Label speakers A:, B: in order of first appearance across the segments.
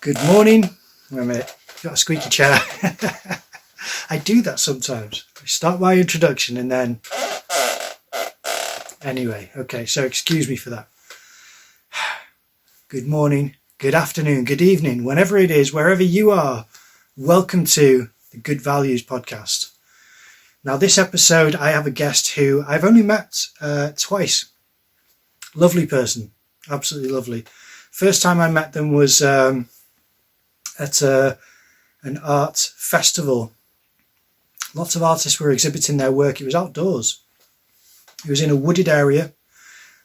A: Good morning. Wait a minute, got a squeaky chair. I do that sometimes. I start my introduction and then... Anyway, okay, so excuse me for that. Good morning, good afternoon, good evening, whenever it is, wherever you are. Welcome to the Good Values podcast. Now this episode, I have a guest who I've only met twice. Lovely person, absolutely lovely. First time I met them was at an art festival. Lots of artists were exhibiting their work. It was outdoors. It was in a wooded area,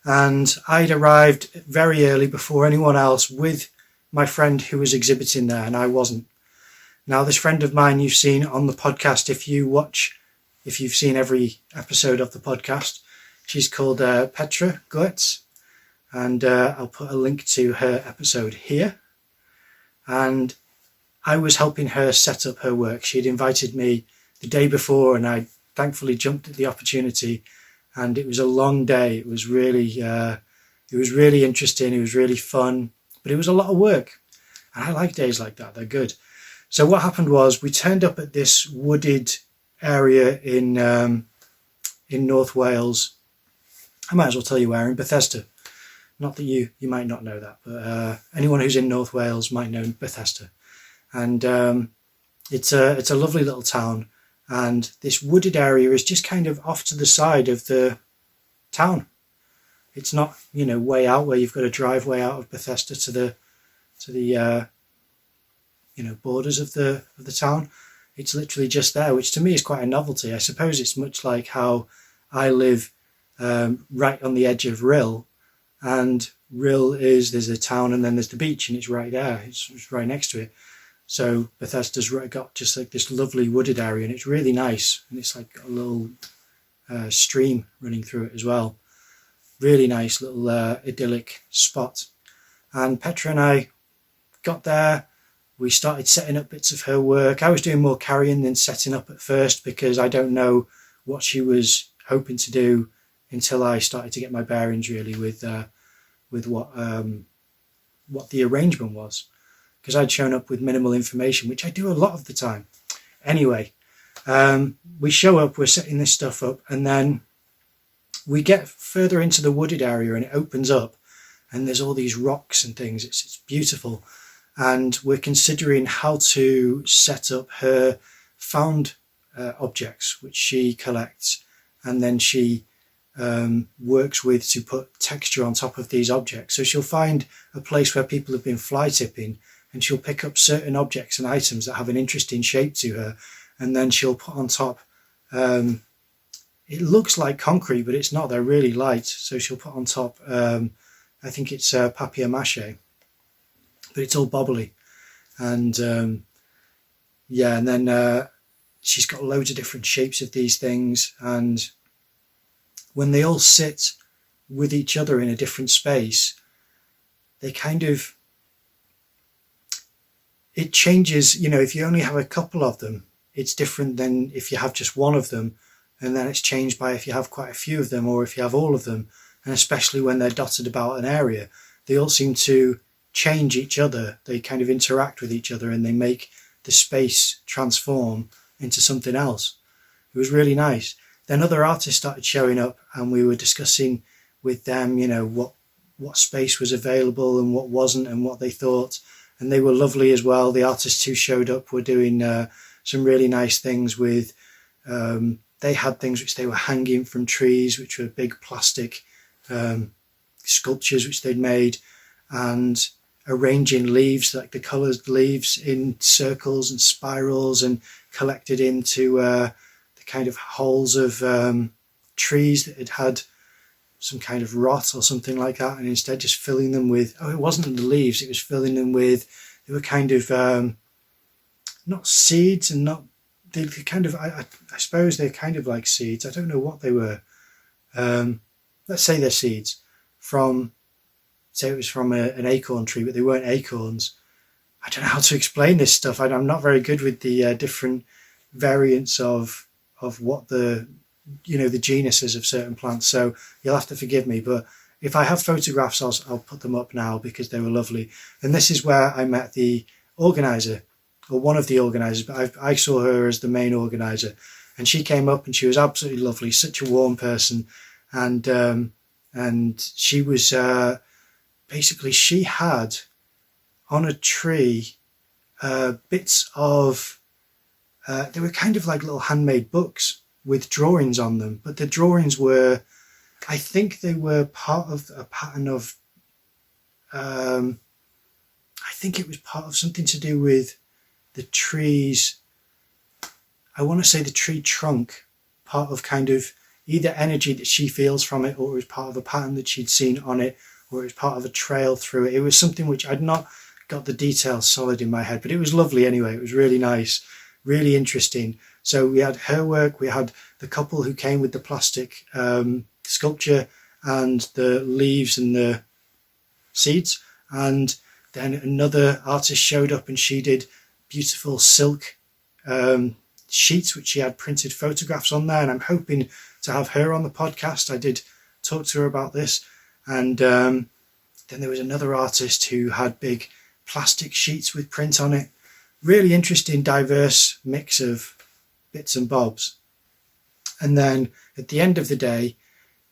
A: and I'd arrived very early before anyone else with my friend who was exhibiting there, and I wasn't. Now, this friend of mine you've seen on the podcast, if you've seen every episode of the podcast, she's called Petra Goetz, and I'll put a link to her episode here. And I was helping her set up her work. She had invited me the day before, and I thankfully jumped at the opportunity. And it was a long day. It was really interesting. It was really fun, but it was a lot of work. And I like days like that. They're good. So what happened was we turned up at this wooded area in North Wales. I might as well tell you where, in Bethesda. Not that you might not know that, but anyone who's in North Wales might know Bethesda. And it's a lovely little town. And this wooded area is just kind of off to the side of the town. It's not, way out where you've got to drive way out of Bethesda to the borders of the town. It's literally just there, which to me is quite a novelty. I suppose it's much like how I live right on the edge of Rhyl, and Rhyl there's a town and then there's the beach, and it's right there. It's right next to it. So Bethesda's got just like this lovely wooded area, and it's really nice. And it's like a little stream running through it as well. Really nice little idyllic spot. And Petra and I got there. We started setting up bits of her work. I was doing more carrying than setting up at first, because I don't know what she was hoping to do until I started to get my bearings really with what the arrangement was. Because I'd shown up with minimal information, which I do a lot of the time. Anyway, we show up, we're setting this stuff up, and then we get further into the wooded area and it opens up, and there's all these rocks and things. It's beautiful. And we're considering how to set up her found objects, which she collects, and then she works with to put texture on top of these objects. So she'll find a place where people have been fly tipping, and she'll pick up certain objects and items that have an interesting shape to her, and then she'll put on top, it looks like concrete, but it's not, they're really light. So she'll put on top, I think it's papier-mâché, but it's all bobbly. And and then she's got loads of different shapes of these things, and when they all sit with each other in a different space, they kind of... It changes, if you only have a couple of them, it's different than if you have just one of them, and then it's changed by if you have quite a few of them or if you have all of them. And especially when they're dotted about an area, they all seem to change each other. They kind of interact with each other, and they make the space transform into something else. It was really nice. Then other artists started showing up, and we were discussing with them, what space was available and what wasn't, and what they thought. And they were lovely as well. The artists who showed up were doing some really nice things with... they had things which they were hanging from trees, which were big plastic sculptures which they'd made, and arranging leaves, like the coloured leaves, in circles and spirals, and collected into the kind of holes of trees that had some kind of rot or something like that, and instead just filling them with... it wasn't the leaves, it was filling them with... They were kind of not seeds, and not... They kind of... I suppose they're kind of like seeds. I don't know what they were. Let's say they're seeds from... Say it was from an acorn tree, but they weren't acorns. I don't know how to explain this stuff. I'm not very good with the different variants of what the... the genuses of certain plants, so you'll have to forgive me, but if I have photographs, I'll put them up now because they were lovely. And this is where I met the organizer, or one of the organizers, but I saw her as the main organizer. And she came up and she was absolutely lovely, such a warm person. And she was, basically she had on a tree bits of, they were kind of like little handmade books with drawings on them. But the drawings were, I think they were part of a pattern of, I think it was part of something to do with the trees. I want to say the tree trunk, part of kind of either energy that she feels from it, or it was part of a pattern that she'd seen on it, or it was part of a trail through it. It was something which I'd not got the details solid in my head, but it was lovely anyway. It was really nice, really interesting. So we had her work, we had the couple who came with the plastic sculpture and the leaves and the seeds, and then another artist showed up and she did beautiful silk sheets which she had printed photographs on there, and I'm hoping to have her on the podcast. I did talk to her about this. And then there was another artist who had big plastic sheets with print on it. Really interesting, diverse mix of bits and bobs. And then at the end of the day,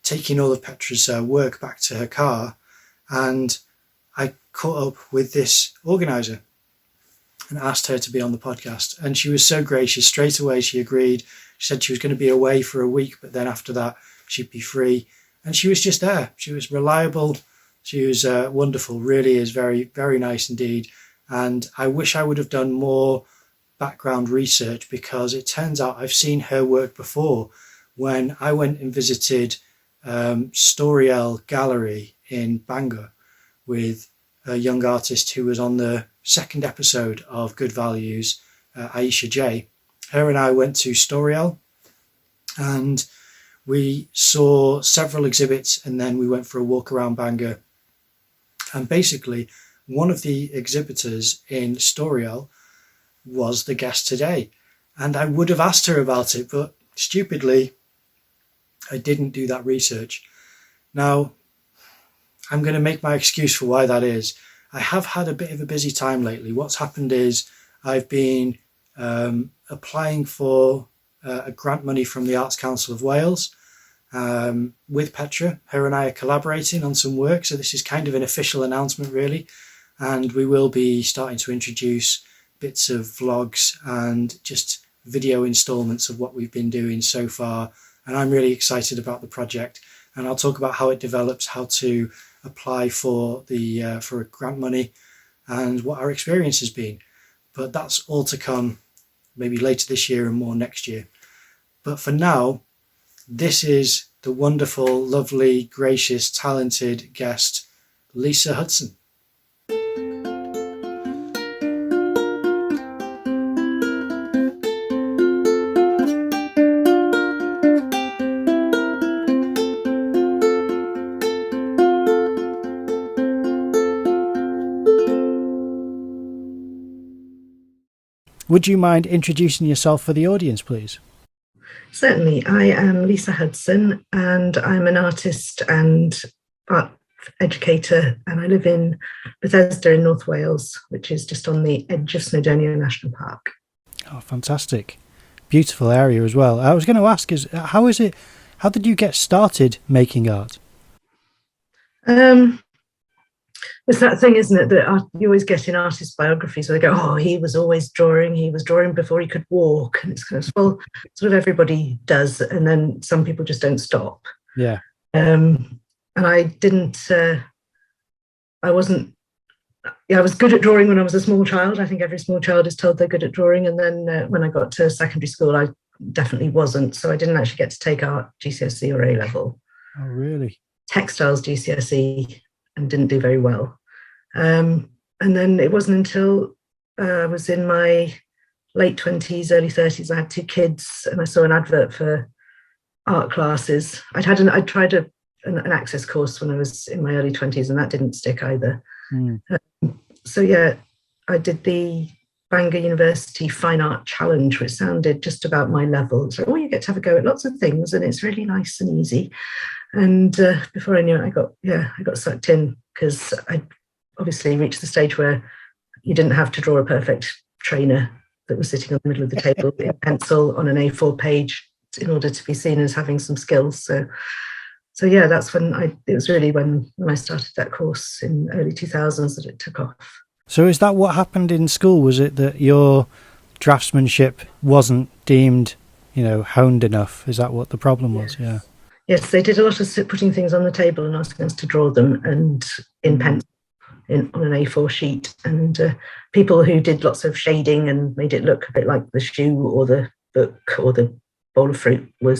A: taking all of Petra's work back to her car, and I caught up with this organizer and asked her to be on the podcast. And she was so gracious. Straight away, she agreed. She said she was going to be away for a week, but then after that, she'd be free. And she was just there. She was reliable. She was wonderful. Really is very, very nice indeed. And I wish I would have done more background research, because it turns out I've seen her work before when I went and visited Storiel Gallery in Bangor with a young artist who was on the second episode of Good Values, Aisha J. Her and I went to Storiel and we saw several exhibits, and then we went for a walk around Bangor. And basically, one of the exhibitors in Storiel was the guest today. And I would have asked her about it, but stupidly, I didn't do that research. Now, I'm going to make my excuse for why that is. I have had a bit of a busy time lately. What's happened is I've been applying for a grant money from the Arts Council of Wales with Petra. Her and I are collaborating on some work, so this is kind of an official announcement really, and we will be starting to introduce bits of vlogs and just video installments of what we've been doing so far, and I'm really excited about the project, and I'll talk about how it develops, how to apply for the for a grant money, and what our experience has been. But that's all to come maybe later this year and more next year. But for now, this is the wonderful, lovely, gracious, talented guest, Lisa Hudson. Would you mind introducing yourself for the audience, please?
B: Certainly. I am Lisa Hudson, and I'm an artist and art educator, and I live in Bethesda in North Wales, which is just on the edge of Snowdonia National Park.
A: Oh, fantastic. Beautiful area as well. I was going to ask, how did you get started making art?
B: It's that thing, isn't it, that you always get in artist biographies where they go, oh, he was always drawing, he was drawing before he could walk. And it's kind of, well, it's what everybody does. And then some people just don't stop.
A: Yeah.
B: And I didn't, I was good at drawing when I was a small child. I think every small child is told they're good at drawing. And then when I got to secondary school, I definitely wasn't. So I didn't actually get to take art GCSE or A level.
A: Oh, really?
B: Textiles GCSE, and didn't do very well. And then it wasn't until I was in my late 20s, early 30s, I had 2 kids, and I saw an advert for art classes. I'd tried an access course when I was in my early 20s, and that didn't stick either. So yeah, I did the Bangor University Fine Art Challenge, which sounded just about my level. So, you get to have a go at lots of things, and it's really nice and easy. And before I knew it, I got sucked in, because I obviously reached the stage where you didn't have to draw a perfect trainer that was sitting on the middle of the table in pencil on an A4 page in order to be seen as having some skills. So yeah, that's when it was really when I started that course in early 2000s that it took off.
A: So is that what happened in school? Was it that your draftsmanship wasn't deemed, honed enough? Is that what the problem was? Yeah.
B: Yes, they did a lot of putting things on the table and asking us to draw them, and in pencil, on an A4 sheet. And people who did lots of shading and made it look a bit like the shoe or the book or the bowl of fruit were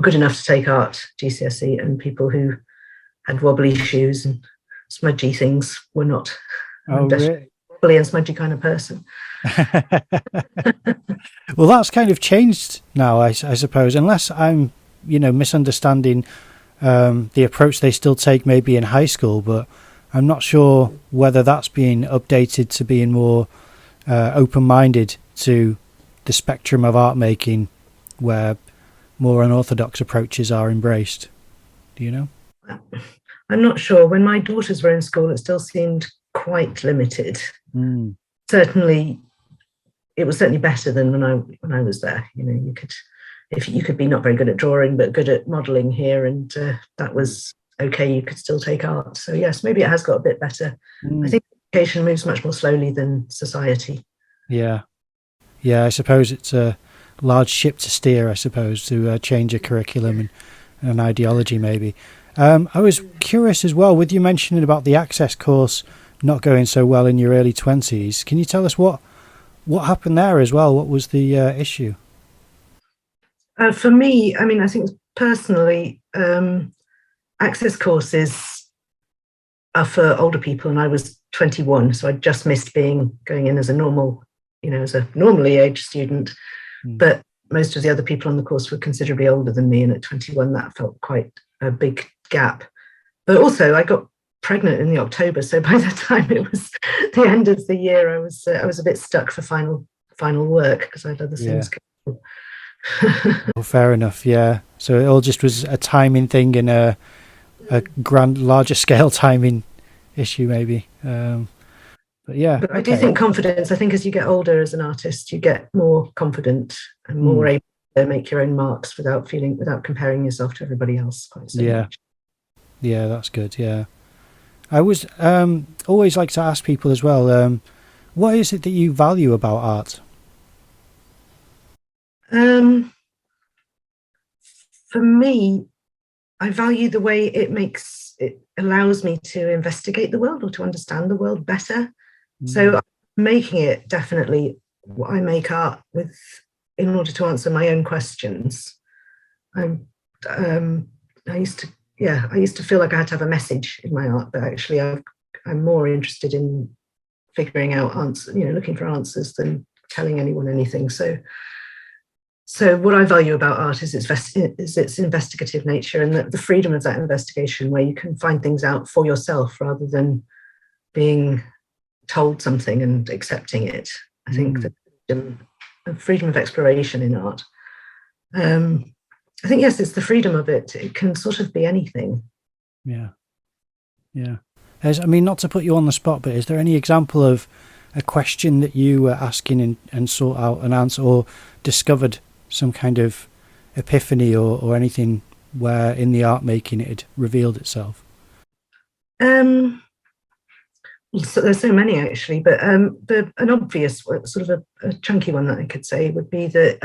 B: good enough to take art GCSE, and people who had wobbly shoes and smudgy things were not.
A: Oh, really?
B: Wobbly and smudgy kind of person.
A: Well, that's kind of changed now, I suppose, unless I'm, misunderstanding the approach they still take maybe in high school, but I'm not sure whether that's being updated to being more open-minded to the spectrum of art making, where more unorthodox approaches are embraced. Do you know?
B: I'm not sure. When my daughters were in school, it still seemed quite limited. Certainly, it was certainly better than when I was there. You could be not very good at drawing, but good at modelling here, and that was okay. You could still take art. So yes, maybe it has got a bit better. I think education moves much more slowly than society.
A: Yeah, I suppose it's a large ship to steer, I suppose, to change a curriculum and an ideology maybe. I was curious as well, with you mentioning about the Access course not going so well in your early 20s. Can you tell us what happened there as well? What was the issue?
B: For me, I think personally, Access courses are for older people, and I was 21, so I just missed going in as a normal, as a normally aged student. But most of the other people on the course were considerably older than me, and at 21 that felt quite a big gap. But also I got pregnant in the October, so by the time it was the end of the year, I was a bit stuck for final work because I had other things going on.
A: Oh, fair enough. Yeah, so it all just was a timing thing and a larger scale timing issue maybe. But yeah,
B: but I do think confidence, I think as you get older as an artist, you get more confident and more able to make your own marks without comparing yourself to everybody else quite so much.
A: Yeah, that's good. Yeah, I was always like to ask people as well, what is it that you value about art?
B: For me, I value the way it allows me to investigate the world or to understand the world better. So making it definitely what I make art with in order to answer my own questions. I used to feel like I had to have a message in my art, but actually I'm more interested in figuring out answers, looking for answers than telling anyone anything. So what I value about art is its investigative nature and the freedom of that investigation, where you can find things out for yourself rather than being told something and accepting it. I think the freedom of exploration in art. I think, yes, it's the freedom of it. It can sort of be anything.
A: Yeah. Not to put you on the spot, but is there any example of a question that you were asking and sought out an answer, or discovered some kind of epiphany or anything where in the art making it had revealed itself?
B: So there's so many actually, but an obvious sort of a chunky one that I could say would be that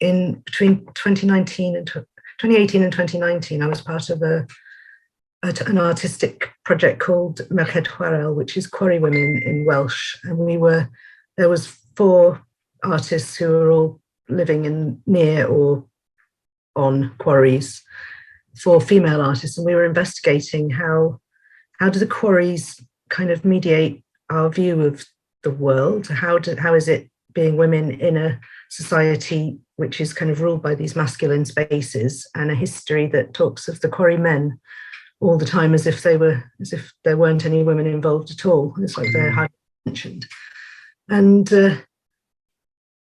B: in between 2018 and 2019, I was part of an artistic project called Merched Chwarel, which is quarry women in Welsh, and there was 4 artists who were all living in near or on quarries, 4 female artists, and we were investigating how do the quarries kind of mediate our view of the world. How is it being women in a society which is kind of ruled by these masculine spaces, and a history that talks of the quarry men all the time as if there weren't any women involved at all. It's like they're highly mentioned. And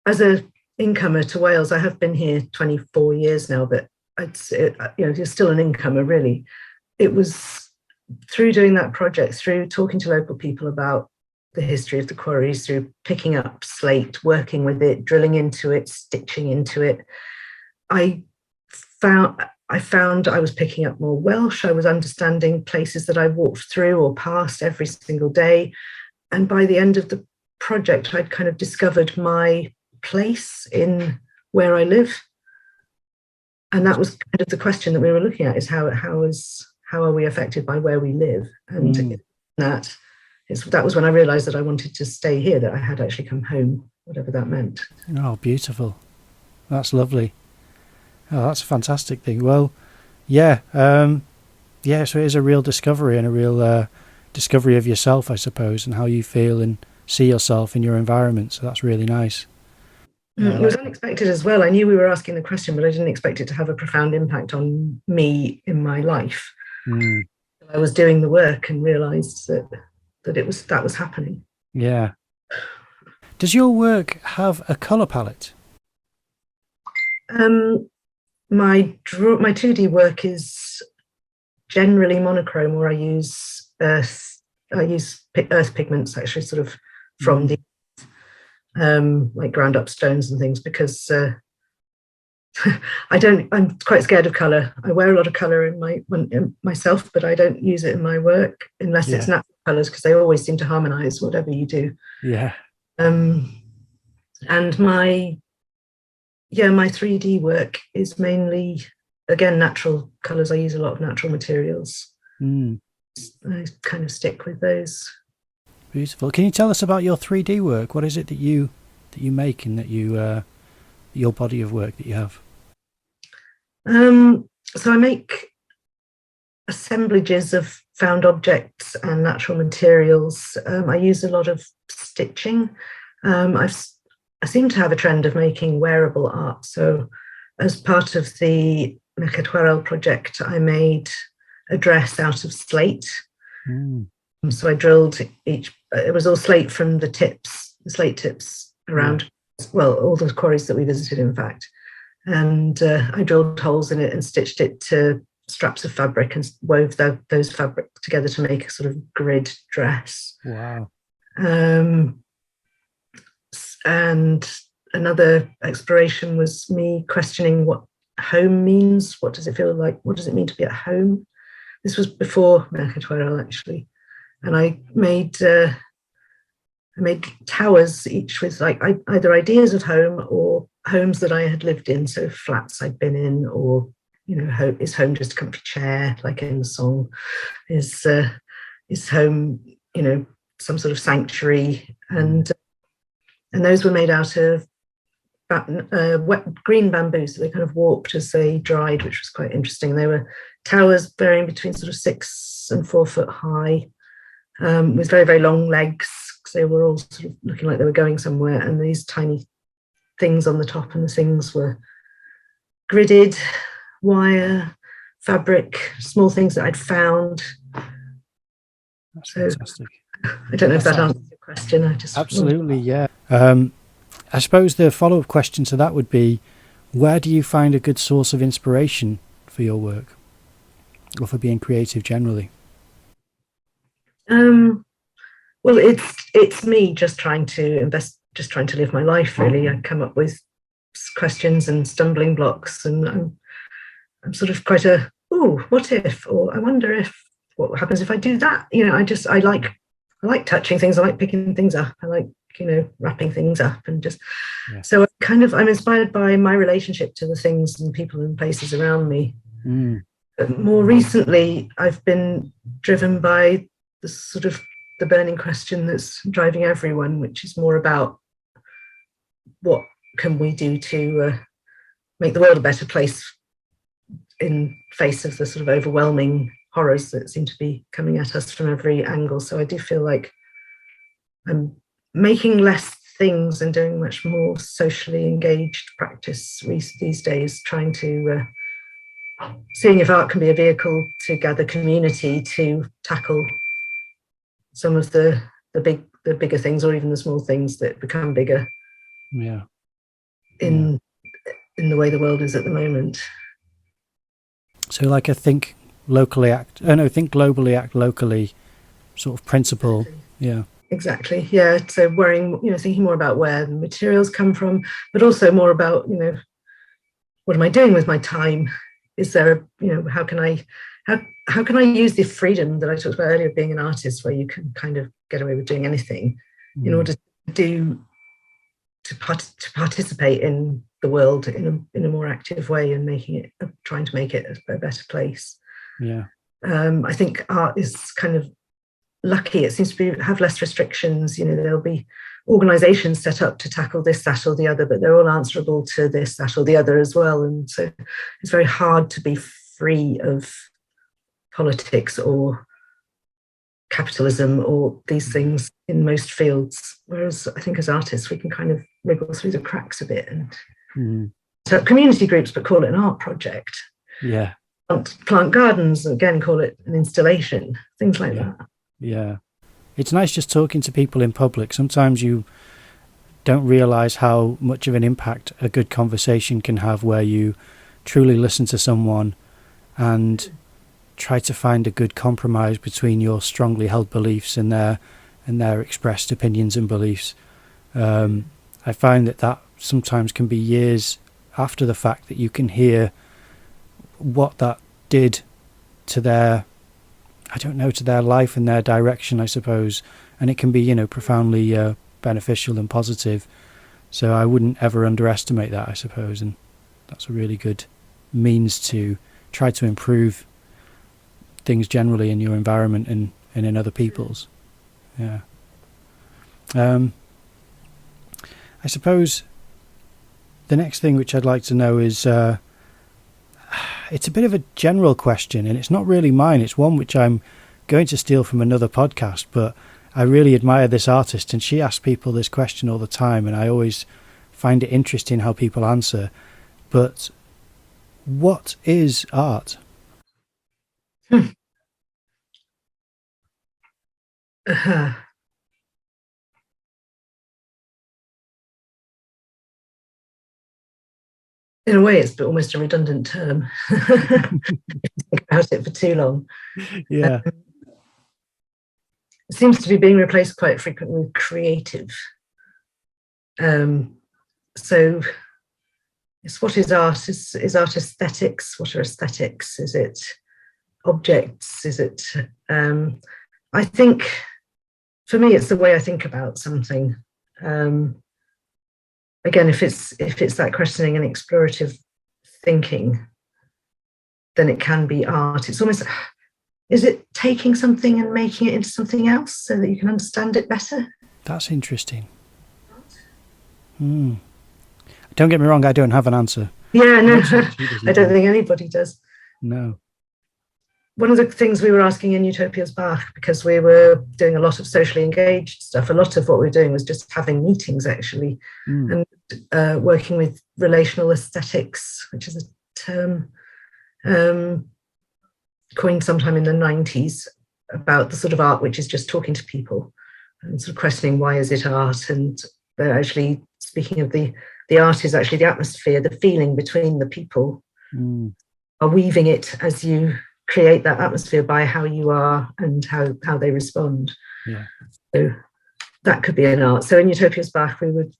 B: as a incomer to Wales, I have been here 24 years now, but you're still an incomer, really. It was through doing that project, through talking to local people about the history of the quarries, through picking up slate, working with it, drilling into it, stitching into it, I found I was picking up more Welsh. I was understanding places that I walked through or past every single day. And by the end of the project, I'd kind of discovered my place in where I live. And that was kind of the question that we were looking at, is how are we affected by where we live? And that was when I realized that I wanted to stay here, that I had actually come home, whatever that meant.
A: Oh, beautiful. That's lovely. Oh, that's a fantastic thing. Well, yeah. So it is a real discovery, and a real discovery of yourself, I suppose, and how you feel and see yourself in your environment. So that's really nice.
B: It was unexpected as well. I knew we were asking the question, but I didn't expect it to have a profound impact on me in my life. I was doing the work and realized that was happening.
A: Yeah. Does your work have a color palette?
B: My 2D work is generally monochrome, or I use earth pigments, actually, sort of from the like ground up stones and things, because I'm quite scared of color. I wear a lot of color in myself, but I don't use it in my work unless it's natural colors, because they always seem to harmonize whatever you do.
A: Yeah.
B: And my 3D work is mainly, again, natural colors. I use a lot of natural materials. I kind of stick with those.
A: Beautiful. Can you tell us about your 3D work? What is it that you make, and that you your body of work that you have?
B: So I make assemblages of found objects and natural materials. I use a lot of stitching. I seem to have a trend of making wearable art. So as part of the Mercatwarel project, I made a dress out of slate. So I drilled it was all slate from the slate tips around, all the quarries that we visited, in fact. And I drilled holes in it and stitched it to straps of fabric and wove those fabric together to make a sort of grid dress.
A: Wow.
B: And another exploration was me questioning what home means. What does it feel like? What does it mean to be at home? This was before Mercatwarel, actually. And I made towers, each with like either ideas of home or homes that I had lived in, so flats I'd been in, or is home just a comfy chair, like in the song? Is home some sort of sanctuary? And those were made out of wet green bamboo, so they kind of warped as they dried, which was quite interesting. They were towers varying between sort of 6 and 4 foot high, with very, very long legs, because they were all sort of looking like they were going somewhere, and these tiny things on the top, and the things were gridded wire, fabric, small things that I'd found.
A: That's fantastic.
B: I don't know if that answers your question.
A: Absolutely, yeah. I suppose the follow-up question to that would be, where do you find a good source of inspiration for your work, or for being creative generally?
B: Well, it's me just trying to live my life, really. I come up with questions and stumbling blocks, and I'm sort of quite what if, or I wonder if, what happens if I do that? I like touching things. I like picking things up. I like wrapping things up, and just so I'm inspired by my relationship to the things and people and places around me. But more recently, I've been driven by the burning question that's driving everyone, which is more about what can we do to make the world a better place in face of the sort of overwhelming horrors that seem to be coming at us from every angle. So I do feel like I'm making less things and doing much more socially engaged practice these days, trying to seeing if art can be a vehicle to gather community to tackle some of the bigger things, or even the small things that become bigger in the way the world is at the moment.
A: So like a think globally, act locally sort of principle. Yeah.
B: Exactly. Yeah. So worrying, thinking more about where the materials come from, but also more about, what am I doing with my time? Is there how can I use the freedom that I talked about earlier of being an artist, where you can kind of get away with doing anything in order to participate in the world in a more active way, and trying to make it a better place.
A: Yeah.
B: I think art is kind of lucky. It seems to have less restrictions. There'll be organizations set up to tackle this, that, or the other, but they're all answerable to this, that, or the other as well. And so it's very hard to be free of politics or capitalism or these things in most fields. Whereas I think as artists, we can kind of wriggle through the cracks a bit and set up community groups, but call it an art project.
A: Yeah.
B: Plant gardens, again, call it an installation, things like that.
A: Yeah. It's nice just talking to people in public. Sometimes you don't realise how much of an impact a good conversation can have, where you truly listen to someone and try to find a good compromise between your strongly held beliefs and their expressed opinions and beliefs. I find that sometimes can be years after the fact that you can hear what that did to their life and their direction, I suppose, and it can be profoundly beneficial and positive. So I wouldn't ever underestimate that, I suppose, and that's a really good means to try to improve things generally in your environment and in other people's. Yeah. I suppose the next thing which I'd like to know is it's a bit of a general question, and it's not really mine. It's one which I'm going to steal from another podcast, but I really admire this artist, and she asks people this question all the time, and I always find it interesting how people answer. But what is art?
B: In a way, it's almost a redundant term. Think about it for too long.
A: Yeah.
B: It seems to be being replaced quite frequently with creative. So it's what is art? Is art aesthetics? What are aesthetics? Is it objects? Is it... I think, for me, it's the way I think about something. Again, if it's that questioning and explorative thinking, then it can be art. It's almost, is it taking something and making it into something else so that you can understand it better?
A: That's interesting. Don't get me wrong, I don't have an answer.
B: Yeah, no, I don't think anybody does.
A: No.
B: One of the things we were asking in Utopia's Bach, because we were doing a lot of socially engaged stuff, a lot of what we were doing was just having meetings, actually, and working with relational aesthetics, which is a term coined sometime in the 90s about the sort of art which is just talking to people and sort of questioning why is it art. And they're actually speaking of the art is actually the atmosphere, the feeling between the people are weaving it as you create that atmosphere by how you are and how they respond.
A: Yeah.
B: So that could be an art. So in Utopia's Bach, we would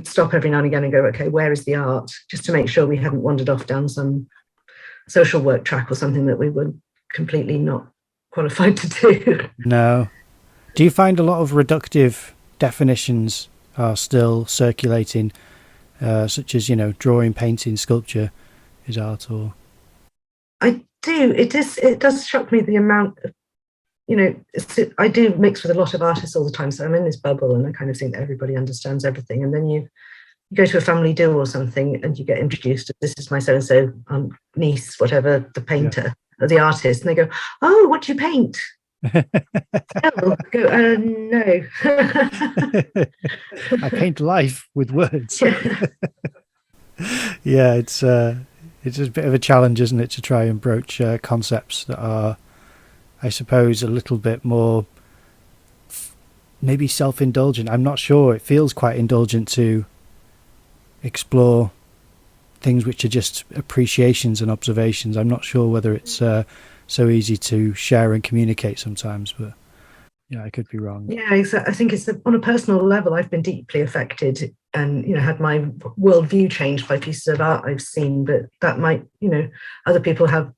B: stop every now and again and go, okay, where is the art? Just to make sure we hadn't wandered off down some social work track or something that we were completely not qualified to do.
A: No. Do you find a lot of reductive definitions are still circulating, such as, drawing, painting, sculpture is art? Or
B: I do. It does shock me the amount of, I do mix with a lot of artists all the time, so I'm in this bubble and I kind of think that everybody understands everything. And then you go to a family do or something and you get introduced to, this is my so-and-so niece, whatever, the painter or the artist, and they go, oh, what do you paint? Oh, go, no.
A: I paint life with words. Yeah, it's a bit of a challenge, isn't it, to try and broach concepts that are, I suppose, a little bit more maybe self-indulgent. I'm not sure. It feels quite indulgent to explore things which are just appreciations and observations. I'm not sure whether it's so easy to share and communicate sometimes, but yeah, I could be wrong.
B: Yeah, I think it's on a personal level, I've been deeply affected and, had my worldview changed by pieces of art I've seen, but that might, other people have,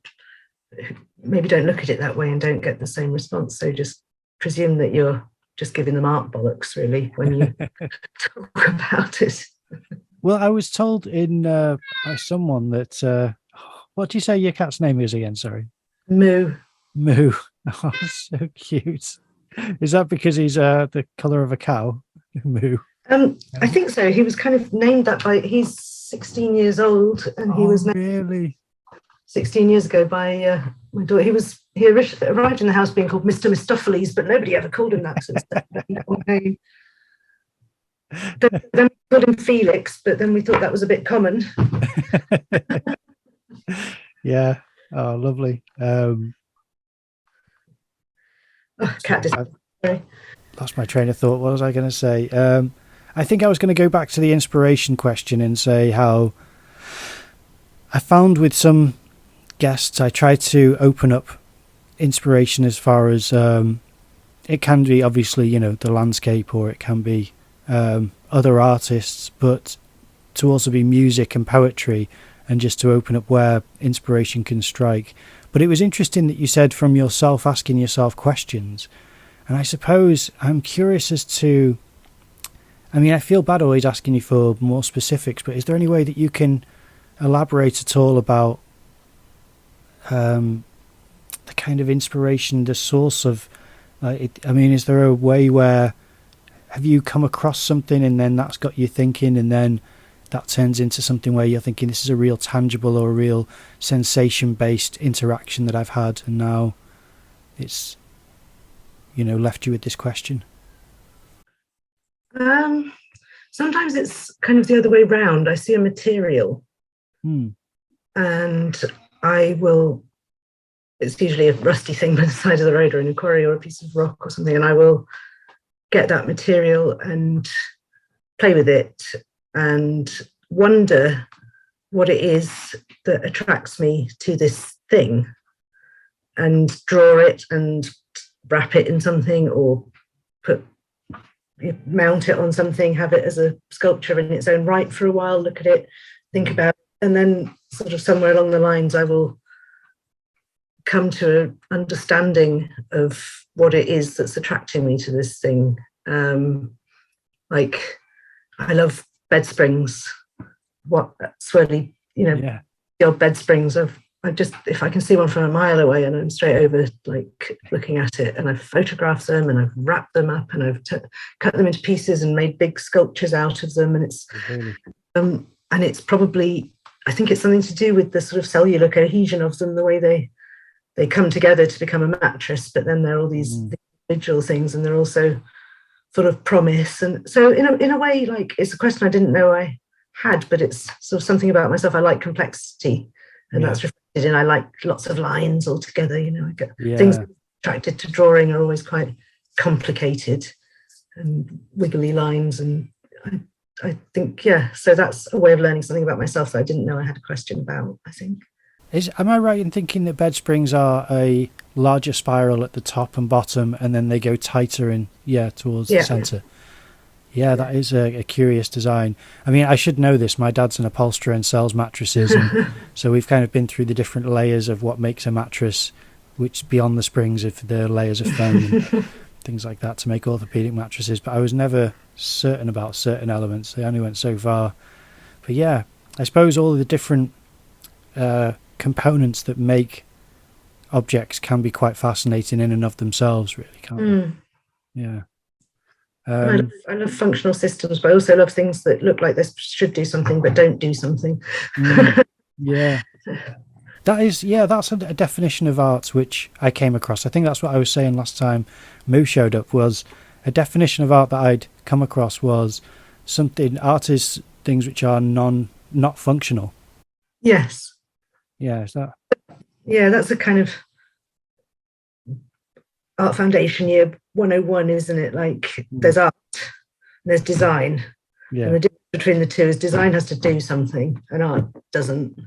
B: maybe don't look at it that way and don't get the same response. So just presume that you're just giving them art bollocks, really, when you talk about it.
A: Well, I was told by someone that, what do you say your cat's name is again? Sorry.
B: Moo.
A: Moo. Oh, so cute. Is that because he's the colour of a cow? Moo.
B: I think so. He was kind of named that he's 16 years old, and he was
A: really
B: 16 years ago by my daughter. He arrived in the house being called Mr. Mistopheles, but nobody ever called him that since then. Then we called him Felix, but then we thought that was a bit common.
A: Yeah. Oh, lovely.
B: Cat
A: sorry. Lost my train of thought. What was I going to say? I think I was going to go back to the inspiration question and say how I found with some guests, I try to open up inspiration as far as it can be obviously, the landscape, or it can be other artists, but to also be music and poetry, and just to open up where inspiration can strike. But it was interesting that you said from yourself asking yourself questions. And I suppose I'm curious as to, I feel bad always asking you for more specifics, but is there any way that you can elaborate at all about the kind of inspiration, the source of, is there a way where, have you come across something and then that's got you thinking, and then that turns into something where you're thinking this is a real tangible or a real sensation-based interaction that I've had, and now it's, left you with this question?
B: Sometimes it's kind of the other way round. I see a material and it's usually a rusty thing by the side of the road or in a quarry or a piece of rock or something, and I will get that material and play with it and wonder what it is that attracts me to this thing, and draw it and wrap it in something, or mount it on something, have it as a sculpture in its own right for a while, look at it, think about it, and then sort of somewhere along the lines I will come to an understanding of what it is that's attracting me to this thing. Like, I love bed springs, what swirly, the old bed springs. I just, if I can see one from a mile away and I'm straight over, like, looking at it, and I've photographed them and I've wrapped them up and I've cut them into pieces and made big sculptures out of them. And it's and it's probably, I think it's something to do with the sort of cellular cohesion of them, the way they come together to become a mattress, but then they're all these individual things, and they're also sort of promise. And so in a way, like, it's a question I didn't know I had, but it's sort of something about myself. I like complexity, and that's reflected in, I like lots of lines all together. I get things attracted to drawing are always quite complicated and wiggly lines, and I think, so that's a way of learning something about myself that I didn't know I had a question about, I think.
A: Am I right in thinking that bed springs are a larger spiral at the top and bottom, and then they go tighter and towards the centre? Yeah, that is a curious design. I should know this. My dad's an upholsterer and sells mattresses, and so we've kind of been through the different layers of what makes a mattress, which beyond the springs, if the layers of foam and things like that to make orthopedic mattresses. But I was never certain about certain elements. They only went so far. But yeah, I suppose all of the different components that make objects can be quite fascinating in and of themselves, really, can't they? Yeah.
B: I love functional systems, but I also love things that look like they should do something but don't do something.
A: Yeah. That's a definition of art which I came across. I think that's what I was saying last time Moo showed up, was a definition of art that I'd come across was something, art is things which are not functional.
B: Yes.
A: Yeah, is that?
B: Yeah, that's a kind of art foundation year 101, isn't it? Like, there's art, there's design, And the difference between the two is design has to do something and art doesn't.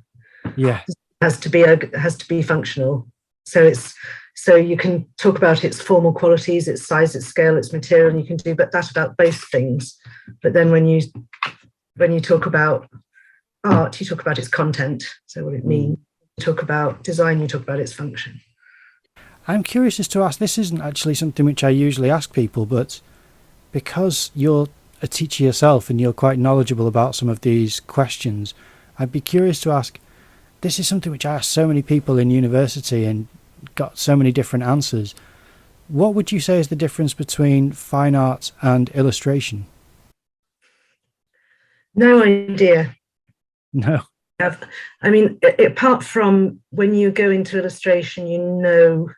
A: Yeah.
B: It has to be functional. So you can talk about its formal qualities, its size, its scale, its material, and you can do that about both things. But then when you talk about art, you talk about its content, so what it means. You talk about design, you talk about its function.
A: I'm curious as to ask, this isn't actually something which I usually ask people, but because you're a teacher yourself and you're quite knowledgeable about some of these questions, I'd be curious to ask, this is something which I asked so many people in university and got so many different answers. What would you say is the difference between fine art and illustration?
B: No idea.
A: No.
B: I mean, apart from when you go into illustration, you know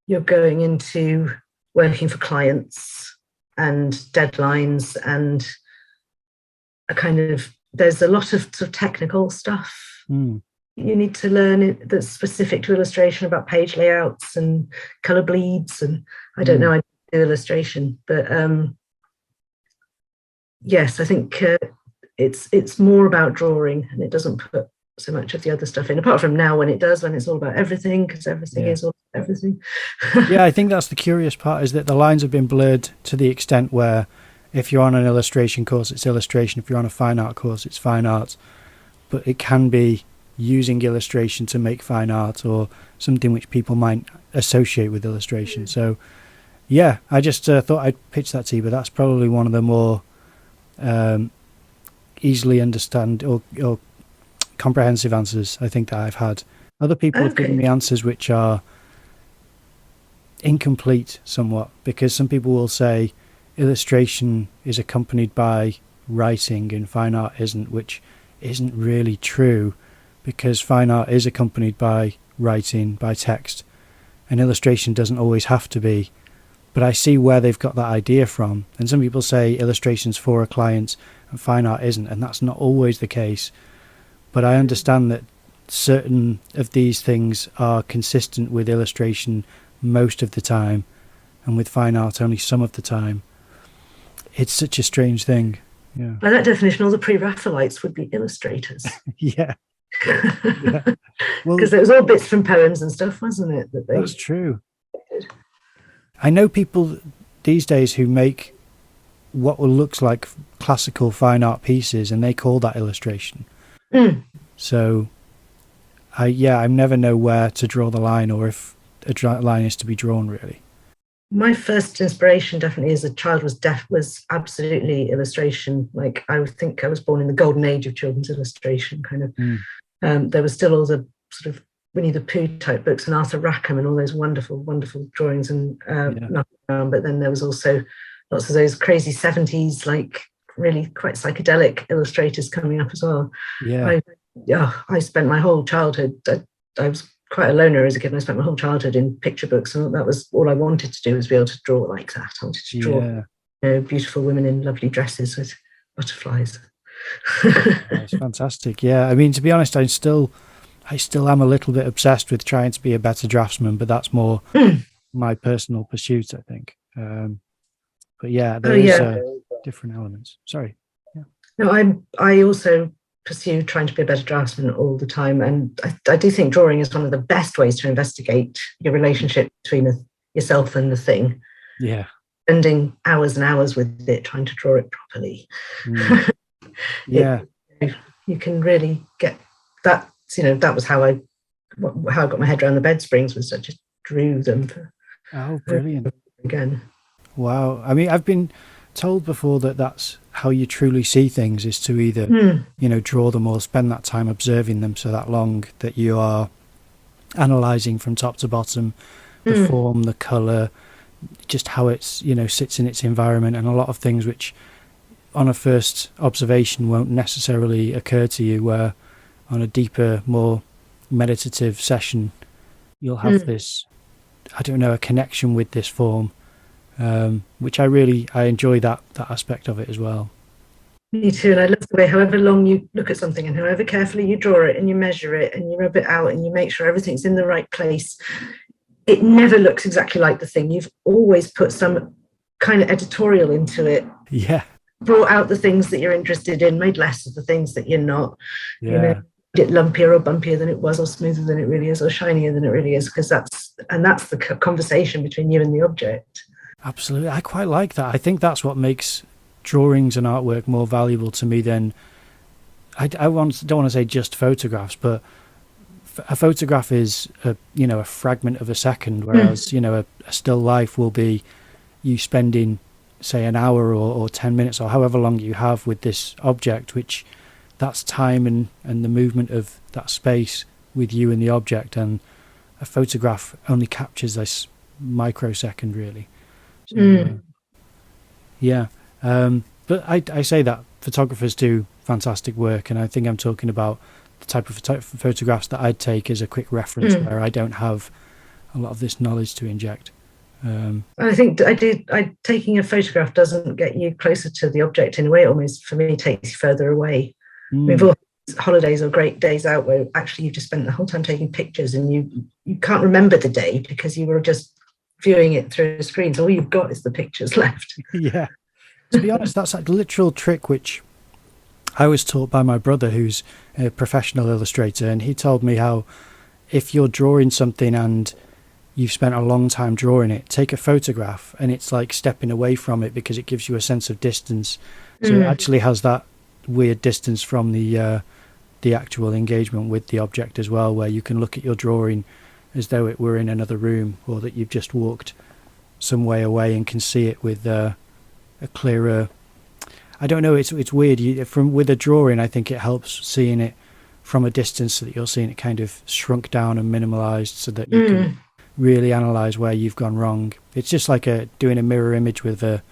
B: you're going into working for clients and deadlines and there's a lot of sort of technical stuff. You need to learn that's specific to illustration about page layouts and color bleeds. And I don't know, I do illustration, but yes, I think it's more about drawing, and it doesn't put so much of the other stuff in, apart from now when it's all about everything, because everything is all about everything.
A: Yeah, I think that's the curious part, is that the lines have been blurred to the extent where if you're on an illustration course, it's illustration. If you're on a fine art course, it's fine art. But it can be using illustration to make fine art, or something which people might associate with illustration. So, yeah, I just thought I'd pitch that to you, but that's probably one of the more easily understand or comprehensive answers I think that I've had. Other people have given me answers which are incomplete somewhat, because some people will say illustration is accompanied by writing and fine art isn't, which isn't really true, because fine art is accompanied by writing, by text, and illustration doesn't always have to be. But I see where they've got that idea from, and some people say illustration's for a client and fine art isn't, and that's not always the case. But I understand that certain of these things are consistent with illustration most of the time, and with fine art only some of the time. It's such a strange thing. Yeah.
B: By that definition, all the pre-Raphaelites would be illustrators.
A: Yeah.
B: Because it was all bits from poems and stuff, wasn't it?
A: That's true. I know people these days who make what looks like classical fine art pieces, and they call that illustration. So I never know where to draw the line, or if a line is to be drawn, really.
B: My first inspiration, definitely as a child, was absolutely illustration. Like, I would think I was born in the golden age of children's illustration, kind of. There was still all the sort of Winnie the Pooh type books and Arthur Rackham and all those wonderful, wonderful drawings and but then there was also lots of those crazy 70s, like really quite psychedelic illustrators coming up as well. I spent my whole childhood, I was quite a loner as a kid, and I spent my whole childhood in picture books, and that was all I wanted to do, was be able to draw like that. I wanted to draw beautiful women in lovely dresses with butterflies.
A: That's fantastic. Yeah, I mean, to be honest, I still am a little bit obsessed with trying to be a better draftsman, but that's more my personal pursuit, I think. But yeah, there's different elements. Sorry. Yeah. No,
B: I also pursue trying to be a better draftsman all the time, and I do think drawing is one of the best ways to investigate your relationship between yourself and the thing.
A: Yeah.
B: Spending hours and hours with it, trying to draw it properly.
A: Yeah.
B: You can really get that. That was how I got my head around the bed springs, was I just drew them.
A: Brilliant.
B: Again.
A: Wow. I mean, I've been told before that that's how you truly see things, is to either, draw them or spend that time observing them so that long that you are analysing from top to bottom the form, the colour, just how it's, sits in its environment, and a lot of things which on a first observation won't necessarily occur to you, where on a deeper, more meditative session, you'll have this, a connection with this form, which I enjoy that aspect of it as well.
B: Me too, and I love the way, however long you look at something and however carefully you draw it and you measure it and you rub it out and you make sure everything's in the right place, it never looks exactly like the thing. You've always put some kind of editorial into it.
A: Yeah.
B: brought out the things that you're interested in, made less of the things that you're not.
A: Yeah.
B: You know, it lumpier or bumpier than it was, or smoother than it really is, or shinier than it really is, because that's the conversation between you and the object.
A: Absolutely. I quite like that. I think that's what makes drawings and artwork more valuable to me than, don't want to say just photographs, but a photograph is a fragment of a second, whereas a still life will be you spending, say, an hour or 10 minutes or however long you have with this object, which that's time and the movement of that space with you and the object, and a photograph only captures this microsecond, really. So, but I say that photographers do fantastic work, and I think I'm talking about the type of photographs that I'd take as a quick reference where I don't have a lot of this knowledge to inject.
B: I think taking a photograph doesn't get you closer to the object in a way. It almost, for me, takes you further away. We've all holidays or great days out where actually you've just spent the whole time taking pictures, and you can't remember the day because you were just viewing it through a screen. So all you've got is the pictures left.
A: Yeah. To be honest, that's a literal trick which I was taught by my brother, who's a professional illustrator, and he told me how if you're drawing something and you've spent a long time drawing it, take a photograph, and it's like stepping away from it because it gives you a sense of distance. So it actually has that weird distance from the actual engagement with the object as well, where you can look at your drawing as though it were in another room, or that you've just walked some way away and can see it with a clearer. I don't know. It's weird. With a drawing, I think it helps seeing it from a distance, so that you're seeing it kind of shrunk down and minimalized, so that you can really analyze where you've gone wrong. It's just like doing a mirror image with of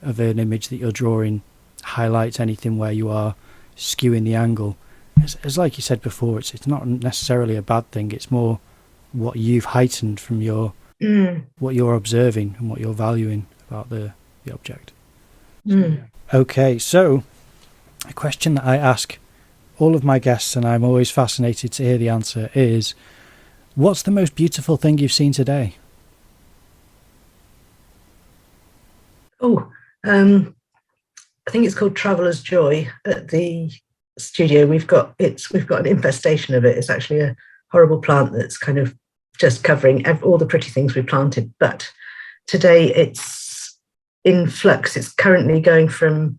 A: an image that you're drawing, highlights anything where you are skewing the angle. As like you said before, it's not necessarily a bad thing. It's more what you've heightened from what you're observing and what you're valuing about the object. Okay, so a question that I ask all of my guests, and I'm always fascinated to hear the answer, is, what's the most beautiful thing you've seen today?
B: I think it's called Traveller's Joy at the studio. We've got an infestation of it. It's actually a horrible plant that's kind of just covering all the pretty things we planted. But today it's in flux. It's currently going from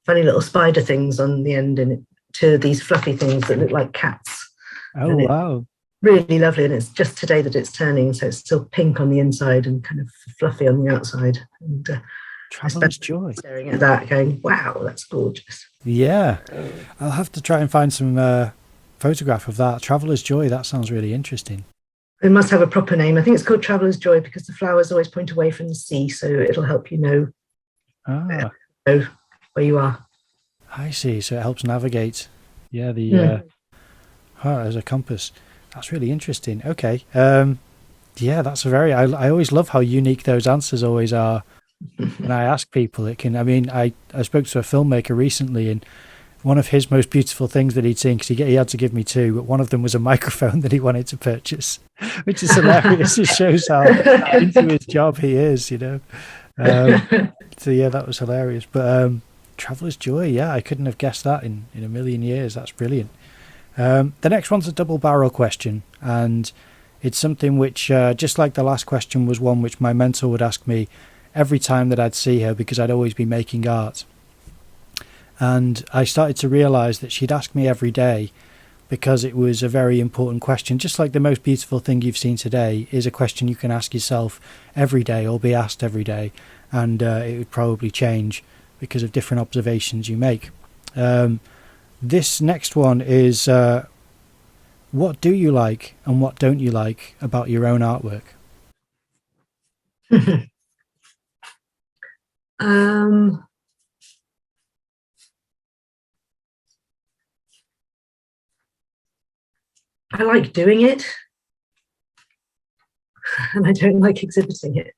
B: funny little spider things on the end to these fluffy things that look like cats.
A: Oh, wow.
B: Really lovely. And it's just today that it's turning. So it's still pink on the inside and kind of fluffy on the outside. And
A: Traveller's Joy.
B: Staring at that going, wow, that's gorgeous.
A: Yeah. I'll have to try and find some photograph of that. Traveller's Joy. That sounds really interesting.
B: It must have a proper name. I think it's called Traveller's Joy because the flowers always point away from the sea, so it'll help you know where you are.
A: I see. So it helps navigate. Yeah, as a compass. That's really interesting. Okay. Yeah, that's I always love how unique those answers always are. When I ask people, I spoke to a filmmaker recently, and one of his most beautiful things that he'd seen, because he had to give me two, but one of them was a microphone that he wanted to purchase, which is hilarious. It shows how into his job he is, So yeah, that was hilarious. But Traveller's Joy, yeah, I couldn't have guessed that in a million years. That's brilliant. The next one's a double barrel question, and it's something which, just like the last question, was one which my mentor would ask me every time that I'd see her, because I'd always be making art. And I started to realize that she'd ask me every day, because it was a very important question. Just like the most beautiful thing you've seen today is a question you can ask yourself every day, or be asked every day, and it would probably change because of different observations you make. This next one is, what do you like and what don't you like about your own artwork?
B: I like doing it, and I don't like exhibiting it.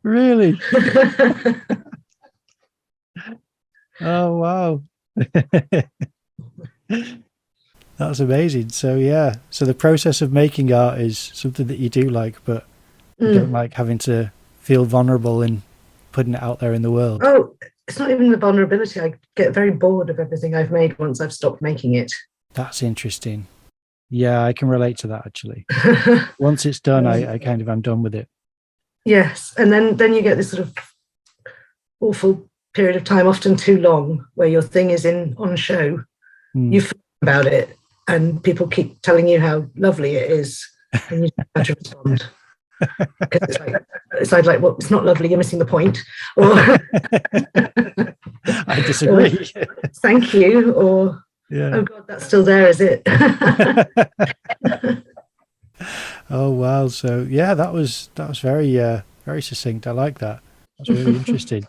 A: Really? Oh, wow. That's amazing. So yeah, so the process of making art is something that you do like, but you don't like having to feel vulnerable in putting it out there in the world.
B: Oh, it's not even the vulnerability. I get very bored of everything I've made once I've stopped making it.
A: That's interesting. Yeah, I can relate to that, actually. Once it's done, I'm done with it.
B: Yes. And then you get this sort of awful period of time, often too long, where your thing is on show. You forget about it and people keep telling you how lovely it is, and you have to respond. Because it's like, well, it's not lovely, you're missing the point. Or
A: I disagree.
B: Or, thank you. Or oh God, that's still there, is it?
A: Oh wow! So yeah, that was very very succinct. I like that. That's really interesting.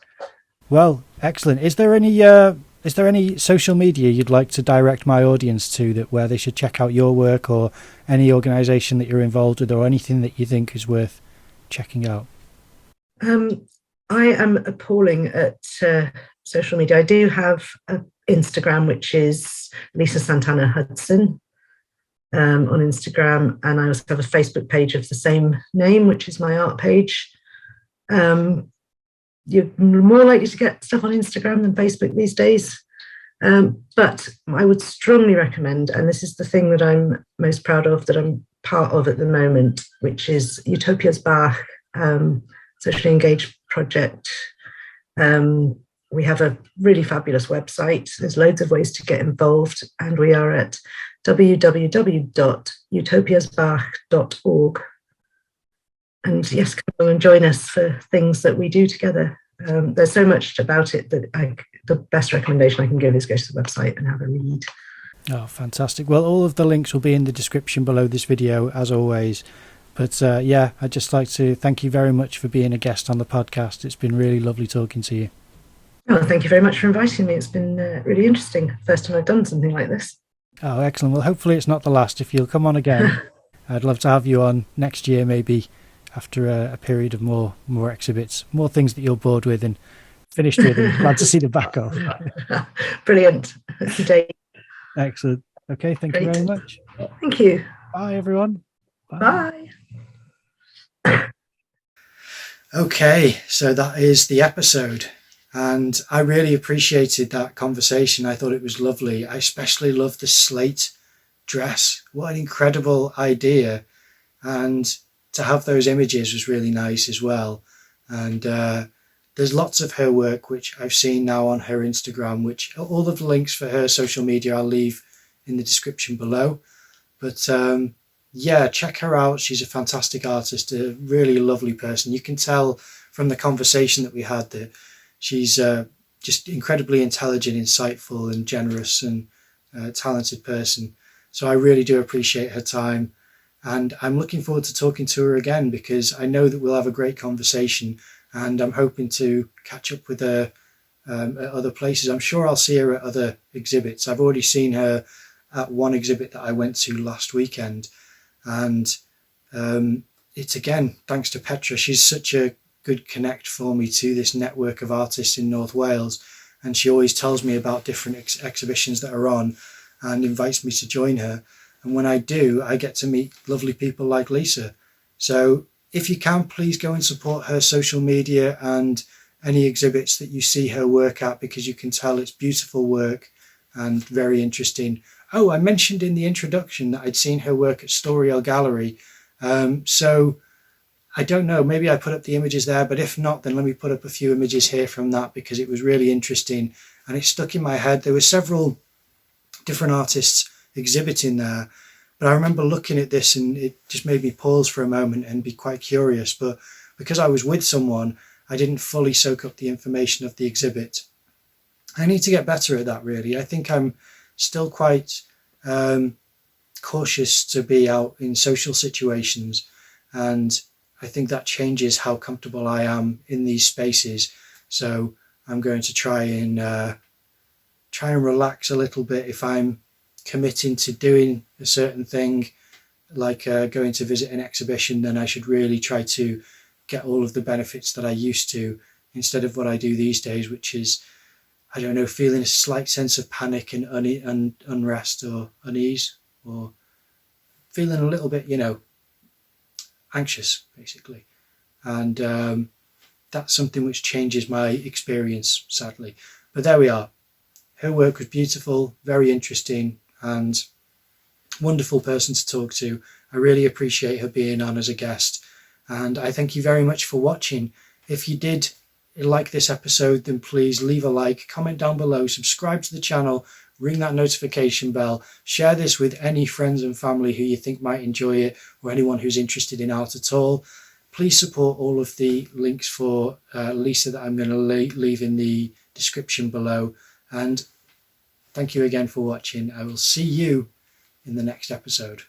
A: Well, excellent. Is there any social media you'd like to direct my audience to, that where they should check out your work, or any organisation that you're involved with, or anything that you think is worth checking out?
B: I am appalling at social media. I do have an Instagram, which is Lisa Hudson on Instagram, and I also have a Facebook page of the same name, which is my art page. You're more likely to get stuff on Instagram than Facebook these days. But I would strongly recommend, and this is the thing that I'm most proud of, that I'm part of at the moment, which is Utopia's Bach, socially engaged project. We have a really fabulous website. There's loads of ways to get involved, and we are at www.utopiasbach.org. And yes, come and join us for things that we do together. There's so much about it that the best recommendation I can give is go to the website and have a read.
A: Oh, fantastic. Well, all of the links will be in the description below this video, as always. But yeah, I'd just like to thank you very much for being a guest on the podcast. It's been really lovely talking to you.
B: Oh, thank you very much for inviting me. It's been really interesting. First time I've done something like this.
A: Oh, excellent. Well, hopefully it's not the last. If you'll come on again, I'd love to have you on next year, maybe, after a period of more exhibits, more things that you're bored with and finished with, and glad to see the back of.
B: Brilliant.
A: Excellent. Okay, thank you very much.
B: Thank you.
A: Bye, everyone.
B: Bye.
A: Okay, so that is the episode. And I really appreciated that conversation. I thought it was lovely. I especially loved the slate dress. What an incredible idea. And to have those images was really nice as well. And there's lots of her work which I've seen now on her Instagram, which all of the links for her social media I'll leave in the description below. But yeah, check her out. She's a fantastic artist, a really lovely person. You can tell from the conversation that we had that she's just incredibly intelligent, insightful and generous and talented person. So I really do appreciate her time. And I'm looking forward to talking to her again, because I know that we'll have a great conversation, and I'm hoping to catch up with her at other places. I'm sure I'll see her at other exhibits. I've already seen her at one exhibit that I went to last weekend. And it's again, thanks to Petra. She's such a good connect for me to this network of artists in North Wales. And she always tells me about different exhibitions that are on and invites me to join her. And when I do, I get to meet lovely people like Lisa. So if you can, please go and support her social media and any exhibits that you see her work at, because you can tell it's beautiful work and very interesting. Oh, I mentioned in the introduction that I'd seen her work at Storiel Gallery. So I don't know, maybe I put up the images there, but if not, then let me put up a few images here from that, because it was really interesting and it stuck in my head. There were several different artists exhibiting there, but I remember looking at this and it just made me pause for a moment and be quite curious. But because I was with someone, I didn't fully soak up the information of the exhibit. I need to get better at that, really. I think I'm still quite cautious to be out in social situations, and I think that changes how comfortable I am in these spaces. So I'm going to try and relax a little bit. If I'm committing to doing a certain thing, like going to visit an exhibition, then I should really try to get all of the benefits that I used to, instead of what I do these days, which is, I don't know, feeling a slight sense of panic and unrest or unease, or feeling a little bit, anxious, basically. And that's something which changes my experience, sadly. But there we are. Her work was beautiful, very interesting, and wonderful person to talk to. I really appreciate her being on as a guest, and I thank you very much for watching. If you did like this episode, then please leave a like, comment down below, subscribe to the channel, ring that notification bell, share this with any friends and family who you think might enjoy it, or anyone who's interested in art at all. Please support all of the links for Lisa that I'm going to leave in the description below. And thank you again for watching. I will see you in the next episode.